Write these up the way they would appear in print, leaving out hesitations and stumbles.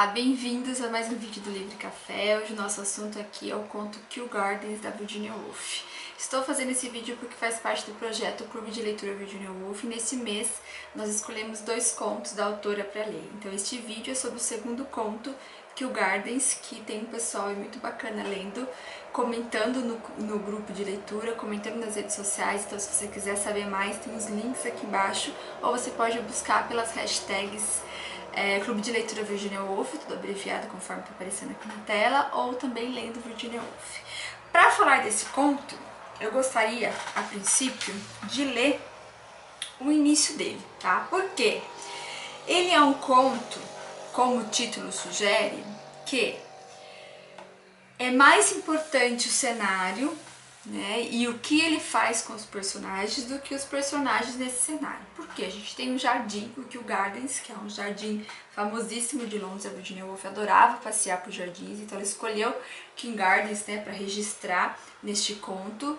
Olá, bem-vindos a mais um vídeo do Livre Café. Hoje o nosso assunto aqui é o conto Kew Gardens, da Virginia Woolf. Estou fazendo esse vídeo porque faz parte do projeto Clube de Leitura Virginia Woolf e nesse mês nós escolhemos 2 contos da autora para ler. Então este vídeo é sobre o segundo conto, Kew Gardens, que tem um pessoal muito bacana lendo, comentando no grupo de leitura, comentando nas redes sociais. Então se você quiser saber mais, tem os links aqui embaixo, ou você pode buscar pelas hashtags Clube de Leitura Virginia Woolf, tudo abreviado conforme está aparecendo aqui na tela, ou também lendo Virginia Woolf. Para falar desse conto, eu gostaria, a princípio, de ler o início dele, tá? Porque ele é um conto, como o título sugere, que é mais importante o cenário, né, e o que ele faz com os personagens do que os personagens nesse cenário. Porque a gente tem um jardim, o Kew Gardens, que é um jardim famosíssimo de Londres. A Virginia Woolf adorava passear por jardins, então ela escolheu Kew Gardens, né, para registrar neste conto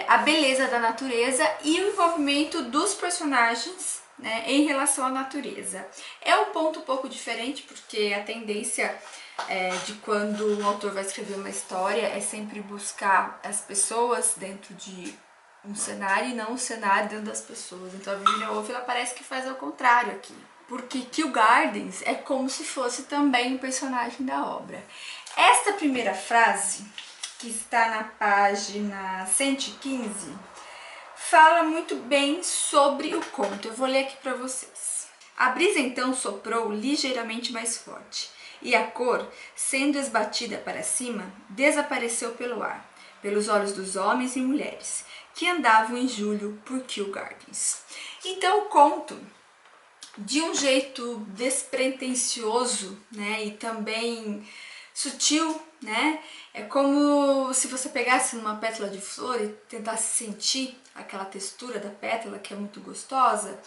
a beleza da natureza e o envolvimento dos personagens, né, em relação à natureza. É um ponto um pouco diferente, porque a tendência de quando um autor vai escrever uma história é sempre buscar as pessoas dentro de um cenário e não o cenário dentro das pessoas. Então a Virginia Woolf ela parece que faz ao contrário aqui, porque Kew Gardens é como se fosse também um personagem da obra. Esta primeira frase, que está na página 115, fala muito bem sobre o conto. Eu vou ler aqui para vocês. A brisa então soprou ligeiramente mais forte, e a cor, sendo esbatida para cima, desapareceu pelo ar, pelos olhos dos homens e mulheres, que andavam em julho por Kew Gardens. Então o conto, de um jeito despretensioso, né, e também sutil, né, é como se você pegasse uma pétala de flor e tentasse sentir aquela textura da pétala, que é muito gostosa.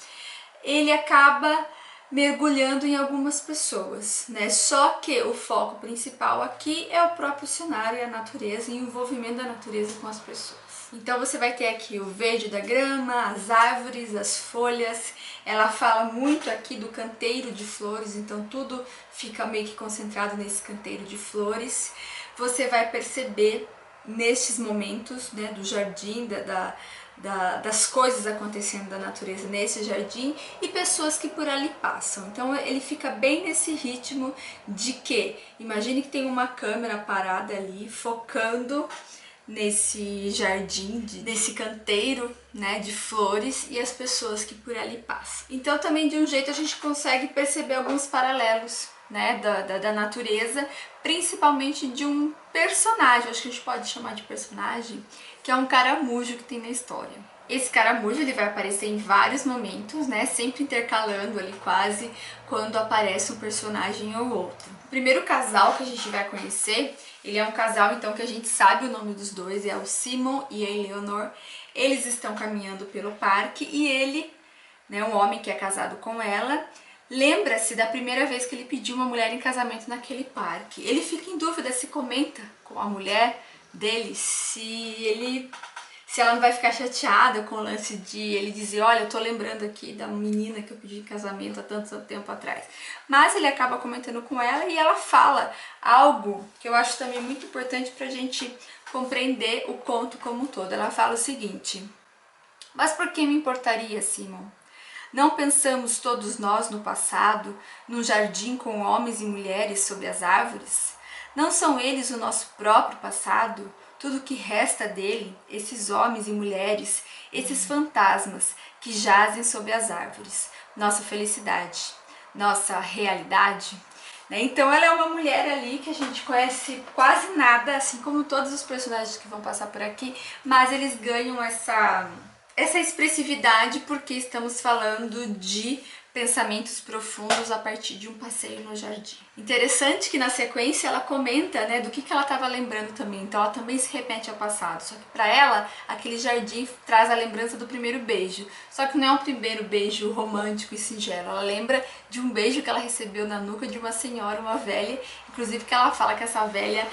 Ele acaba mergulhando em algumas pessoas, né? Só que o foco principal aqui é o próprio cenário e a natureza e o envolvimento da natureza com as pessoas. Então você vai ter aqui o verde da grama, as árvores, as folhas. Ela fala muito aqui do canteiro de flores, então tudo fica meio que concentrado nesse canteiro de flores. Você vai perceber nestes momentos, né, do jardim, das coisas acontecendo da natureza nesse jardim e pessoas que por ali passam. Então ele fica bem nesse ritmo de que, imagine que tem uma câmera parada ali focando nesse jardim, nesse canteiro, né, de flores e as pessoas que por ali passam. Então também de um jeito a gente consegue perceber alguns paralelos, né, da natureza, principalmente de um personagem, acho que a gente pode chamar de personagem, que é um caramujo que tem na história. Esse caramujo ele vai aparecer em vários momentos, né, sempre intercalando ali quase quando aparece um personagem ou outro. O primeiro casal que a gente vai conhecer, ele é um casal então que a gente sabe o nome dos dois, é o Simon e a Eleanor. Eles estão caminhando pelo parque e ele, né, um homem que é casado com ela, lembra-se da primeira vez que ele pediu uma mulher em casamento naquele parque. Ele fica em dúvida se comenta com a mulher dele, se ela não vai ficar chateada com o lance de ele dizer, olha, eu tô lembrando aqui da menina que eu pedi em casamento há tanto tempo atrás. Mas ele acaba comentando com ela e ela fala algo que eu acho também muito importante pra gente compreender o conto como um todo. Ela fala o seguinte: mas por que me importaria, Simon? Não pensamos todos nós no passado, num jardim com homens e mulheres sob as árvores? Não são eles o nosso próprio passado? Tudo que resta dele, esses homens e mulheres, esses fantasmas que jazem sob as árvores, nossa felicidade, nossa realidade? Então ela é uma mulher ali que a gente conhece quase nada, assim como todos os personagens que vão passar por aqui, mas eles ganham essa expressividade porque estamos falando de pensamentos profundos a partir de um passeio no jardim. Interessante que na sequência ela comenta, né, do que ela estava lembrando também, então ela também se remete ao passado, só que para ela aquele jardim traz a lembrança do primeiro beijo, só que não é um primeiro beijo romântico e singelo, ela lembra de um beijo que ela recebeu na nuca de uma senhora, uma velha, inclusive que ela fala que essa velha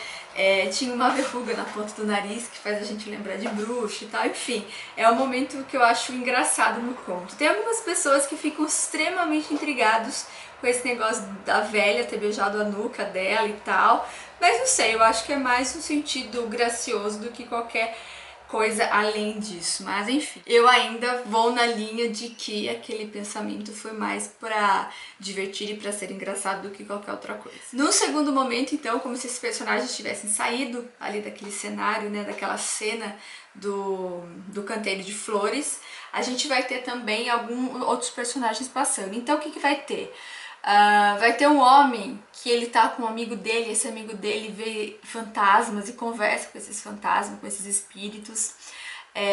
tinha uma verruga na ponta do nariz que faz a gente lembrar de bruxa e tal, enfim, é um momento que eu acho engraçado no conto. Tem algumas pessoas que ficam extremamente intrigados com esse negócio da velha ter beijado a nuca dela e tal, mas não sei, eu acho que é mais um sentido gracioso do que qualquer coisa além disso, mas enfim, eu ainda vou na linha de que aquele pensamento foi mais pra divertir e pra ser engraçado do que qualquer outra coisa. No segundo momento, então, como se esses personagens tivessem saído ali daquele cenário, né, daquela cena do canteiro de flores, a gente vai ter também alguns outros personagens passando. Então o que vai ter? Vai ter um homem que ele tá com um amigo dele, esse amigo dele vê fantasmas e conversa com esses fantasmas, com esses espíritos.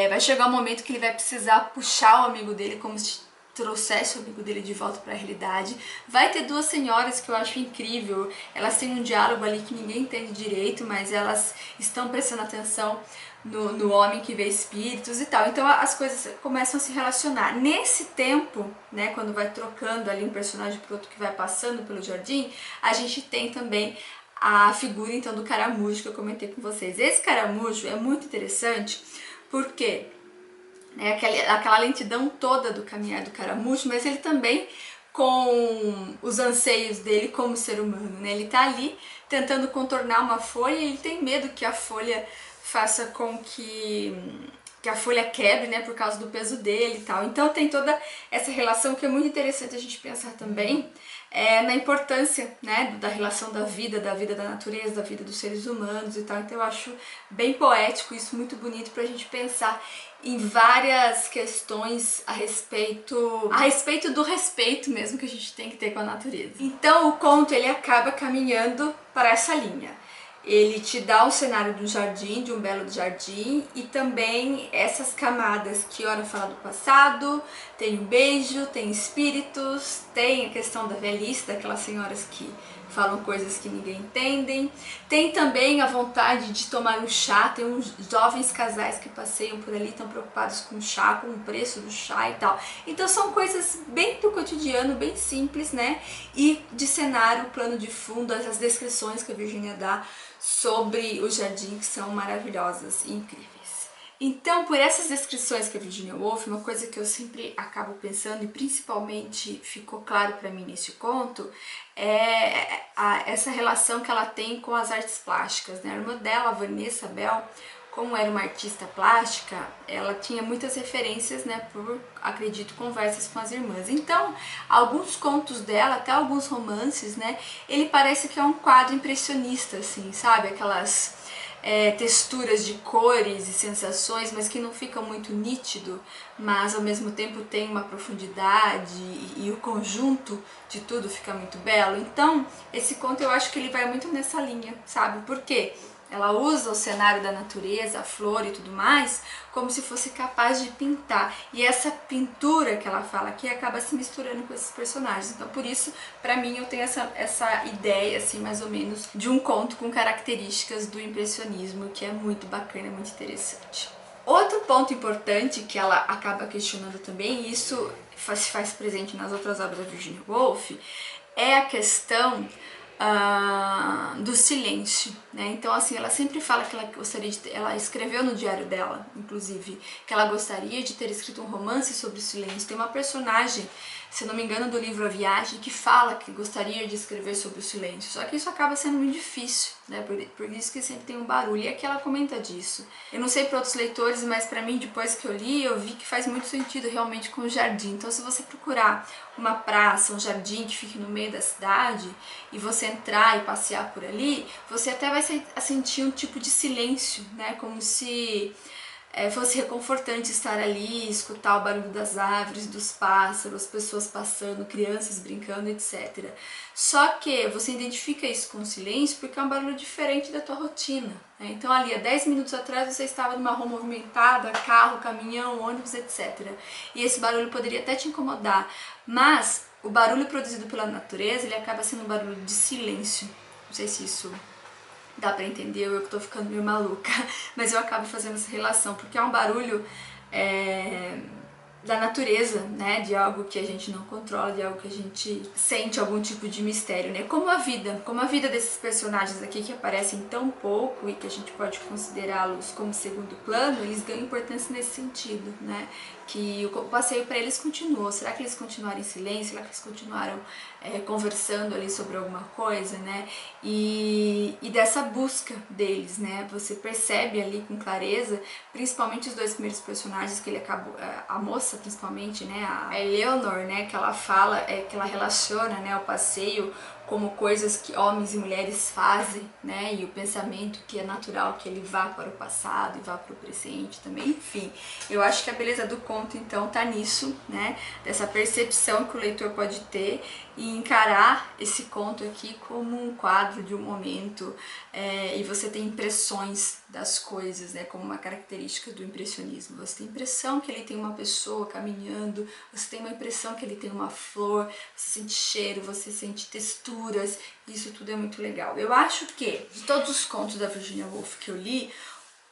Vai chegar um momento que ele vai precisar puxar o amigo dele como se trouxesse o amigo dele de volta para a realidade. Vai ter duas senhoras que eu acho incrível, elas têm um diálogo ali que ninguém entende direito, mas elas estão prestando atenção no homem que vê espíritos e tal. Então as coisas começam a se relacionar. Nesse tempo, né, quando vai trocando ali um personagem pro outro que vai passando pelo jardim, a gente tem também a figura então do caramujo que eu comentei com vocês. Esse caramujo é muito interessante porque aquela lentidão toda do caminhar do caramujo, mas ele também com os anseios dele como ser humano, né? Ele tá ali tentando contornar uma folha e ele tem medo que a folha faça com que a folha quebre, né, por causa do peso dele e tal. Então tem toda essa relação que é muito interessante a gente pensar também na importância, né, da relação da vida da natureza, da vida dos seres humanos e tal. Então eu acho bem poético isso, muito bonito pra gente pensar em várias questões a respeito do respeito mesmo que a gente tem que ter com a natureza. Então o conto ele acaba caminhando para essa linha. Ele te dá um cenário de um jardim, de um belo jardim, e também essas camadas que ora fala do passado, tem um beijo, tem espíritos, tem a questão da velhice, daquelas senhoras que falam coisas que ninguém entende. Tem também a vontade de tomar um chá, tem uns jovens casais que passeiam por ali, estão preocupados com o chá, com o preço do chá e tal. Então são coisas bem do cotidiano, bem simples, né? E de cenário, plano de fundo, essas descrições que a Virginia dá sobre o jardim que são maravilhosas e incríveis. Então, por essas descrições que a Virginia Woolf, uma coisa que eu sempre acabo pensando e principalmente ficou claro para mim nesse conto é essa relação que ela tem com as artes plásticas, né? A irmã dela, a Vanessa Bell, como era uma artista plástica, ela tinha muitas referências, né, por, acredito, conversas com as irmãs. Então, alguns contos dela, até alguns romances, né, ele parece que é um quadro impressionista, assim, sabe? Aquelas texturas de cores e sensações, mas que não fica muito nítido, mas ao mesmo tempo tem uma profundidade e o conjunto de tudo fica muito belo. Então, esse conto eu acho que ele vai muito nessa linha, sabe? Por quê? Ela usa o cenário da natureza, a flor e tudo mais, como se fosse capaz de pintar. E essa pintura que ela fala aqui acaba se misturando com esses personagens. Então, por isso, pra mim, eu tenho essa ideia, assim, mais ou menos, de um conto com características do impressionismo, que é muito bacana, muito interessante. Outro ponto importante que ela acaba questionando também, e isso se faz presente nas outras obras da Virginia Woolf, é a questão do silêncio, né? Então, assim, ela sempre fala que ela gostaria de ela escreveu no diário dela, inclusive, que ela gostaria de ter escrito um romance sobre o silêncio. Tem uma personagem, se eu não me engano, do livro A Viagem, que fala que gostaria de escrever sobre o silêncio, só que isso acaba sendo muito difícil, né? Por isso que sempre tem um barulho, e aqui ela comenta disso. Eu não sei para outros leitores, mas para mim, depois que eu li, eu vi que faz muito sentido realmente com o jardim. Então, se você procurar uma praça, um jardim que fique no meio da cidade, e você entrar e passear por ali, você até vai sentir um tipo de silêncio, né? Como se fosse reconfortante estar ali, escutar o barulho das árvores, dos pássaros, pessoas passando, crianças brincando, etc. Só que você identifica isso com o silêncio porque é um barulho diferente da tua rotina, né? Então ali, há 10 minutos atrás você estava numa rua movimentada, carro, caminhão, ônibus, etc. E esse barulho poderia até te incomodar, mas o barulho produzido pela natureza, ele acaba sendo um barulho de silêncio. Não sei se isso dá pra entender, eu que tô ficando meio maluca, mas eu acabo fazendo essa relação, porque é um barulho da natureza, né, de algo que a gente não controla, de algo que a gente sente algum tipo de mistério, né, como a vida desses personagens aqui que aparecem tão pouco e que a gente pode considerá-los como segundo plano, eles ganham importância nesse sentido, né, que o passeio para eles continuou. Será que eles continuaram em silêncio? Será que eles continuaram conversando ali sobre alguma coisa, né, e dessa busca deles, né, você percebe ali com clareza, principalmente os dois primeiros personagens que ele acabou, a moça principalmente, né, a Eleanor, né, que ela fala, que ela relaciona, né, o passeio como coisas que homens e mulheres fazem, né, e o pensamento que é natural que ele vá para o passado e vá para o presente também, enfim. Eu acho que a beleza do conto, então, tá nisso, né, dessa percepção que o leitor pode ter e encarar esse conto aqui como um quadro de um momento, e você tem impressões das coisas, né, como uma característica do impressionismo. Você tem a impressão que ele tem uma pessoa caminhando, você tem uma impressão que ele tem uma flor, você sente cheiro, você sente texturas, isso tudo é muito legal. Eu acho que, de todos os contos da Virginia Woolf que eu li,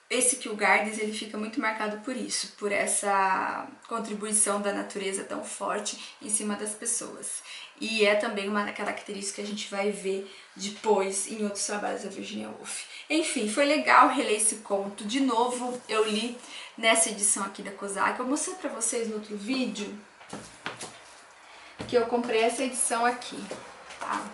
esse Kew Gardens ele fica muito marcado por isso, por essa contribuição da natureza tão forte em cima das pessoas. E é também uma característica que a gente vai ver depois em outros trabalhos da Virginia Woolf. Enfim, foi legal reler esse conto. De novo, eu li nessa edição aqui da Kozak. Eu mostrei pra vocês no outro vídeo que eu comprei essa edição aqui, tá?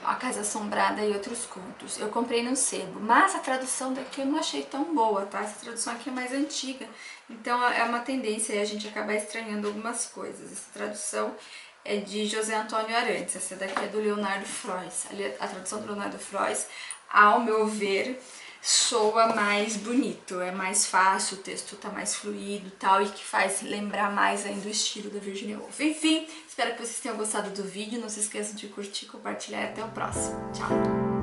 A Casa Assombrada e Outros Contos. Eu comprei no sebo, mas a tradução daqui eu não achei tão boa, tá? Essa tradução aqui é mais antiga, então é uma tendência a gente acabar estranhando algumas coisas. Essa tradução é de José Antônio Arantes, essa daqui é do Leonardo Frois. A tradução do Leonardo Frois, ao meu ver, soa mais bonito, é mais fácil, o texto tá mais fluido e tal, e que faz lembrar mais ainda o estilo da Virginia Woolf. Enfim, espero que vocês tenham gostado do vídeo, não se esqueçam de curtir, compartilhar e até o próximo. Tchau!